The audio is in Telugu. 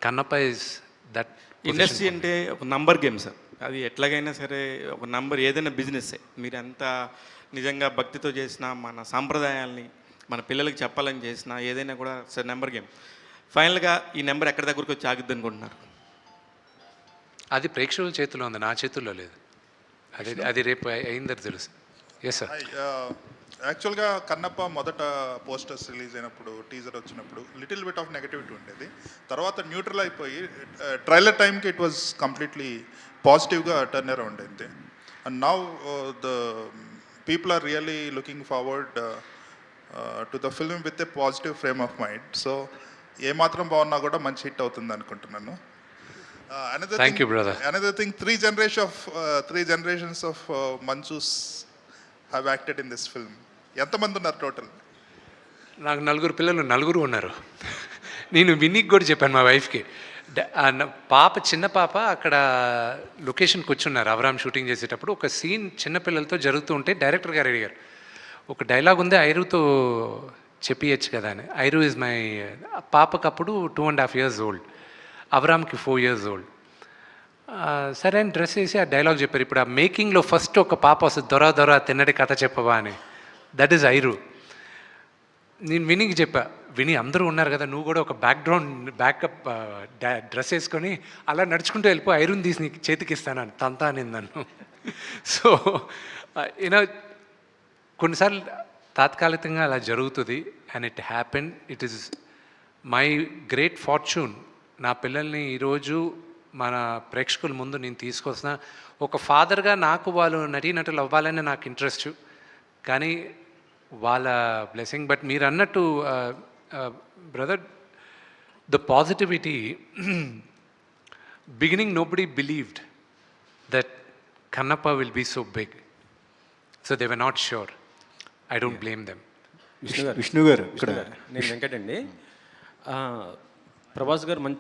Kannappa is that. ఇండస్ట్రీ అంటే ఒక నంబర్ గేమ్ సార్. అది ఎట్లాగైనా సరే ఒక నంబర్, ఏదైనా బిజినెస్సే. మీరు ఎంత నిజంగా భక్తితో చేసినా, మన సాంప్రదాయాల్ని మన పిల్లలకి చెప్పాలని చేసినా, ఏదైనా కూడా సార్ నెంబర్ గేమ్. ఫైనల్గా ఈ నెంబర్ ఎక్కడి దగ్గరకు వచ్చి ఆగిద్ది అనుకుంటున్నారు? అది ప్రేక్షకుల చేతిలో ఉంది, నా చేతుల్లో లేదు. అది రేపు అయిందని తెలుసు. Yes sir. యాక్చువల్గా కన్నప్ప మొదట పోస్టర్స్ రిలీజ్ అయినప్పుడు, టీజర్ వచ్చినప్పుడు లిటిల్ బిట్ ఆఫ్ నెగటివిటీ ఉండేది. తర్వాత న్యూట్రల్ అయిపోయి ట్రైలర్ టైంకి ఇట్ వాజ్ కంప్లీట్లీ పాజిటివ్గా టర్న్ అరౌండ్ అయింది. And now the people are really looking forward to the film with a positive frame of mind. So ఏమాత్రం బాగున్నా కూడా మంచి హిట్ అవుతుంది అనుకుంటున్నాను. Thank you, brother. Another thing, three generations of Manchus have acted in this film. ఎంతమంది ఉన్నారు టోటల్? నాకు 4 పిల్లలు, 4 ఉన్నారు. నేను వినీకి కూడా చెప్పాను, మా వైఫ్కి. పాప, చిన్న పాప అక్కడ లొకేషన్కి కూర్చున్నారు అవరామ్ షూటింగ్ చేసేటప్పుడు. ఒక సీన్ చిన్నపిల్లలతో జరుగుతూ ఉంటే డైరెక్టర్ గారు అడిగారు, ఒక డైలాగ్ ఉంది ఐరుతో చెప్పియచ్చు కదా అని. ఐరు ఇస్ మై పాపకు అప్పుడు 2.5 years old, అవరామ్కి 4 years old. సరే అని డ్రెస్ వేసి ఆ డైలాగ్ చెప్పారు. ఇప్పుడు ఆ మేకింగ్లో ఫస్ట్ ఒక పాప వస్తుంది, దొర తిన్నడి కథ చెప్పవా అని. దట్ ఈజ్ ఐరు. నేను వినీకి చెప్పా, విని అందరూ ఉన్నారు కదా, నువ్వు కూడా ఒక బ్యాకప్ డ్రెస్ వేసుకొని అలా నడుచుకుంటూ వెళ్ళిపో, ఐరుని తీసి నీకు చేతికి ఇస్తానని తంతా అని నన్ను. సో యూనో కొన్నిసార్లు తాత్కాలికంగా అలా జరుగుతుంది. And it happen. It is my great fortune. నా పిల్లల్ని ఈరోజు మన ప్రేక్షకుల ముందు నేను తీసుకొస్తున్నా. ఒక ఫాదర్గా నాకు వాళ్ళు నటీనటులు అవ్వాలని నాకు ఇంట్రెస్ట్, కానీ వాళ్ళ బ్లెస్సింగ్. బట్ మీరు అన్నట్టు brother, the positivity, beginning nobody believed that Kannappa will be so big, so they were not sure. I don't blame them. Vishnu గారు ఇక్కడ నేను వెంకటండి. ప్రభాస్ గారు మంచి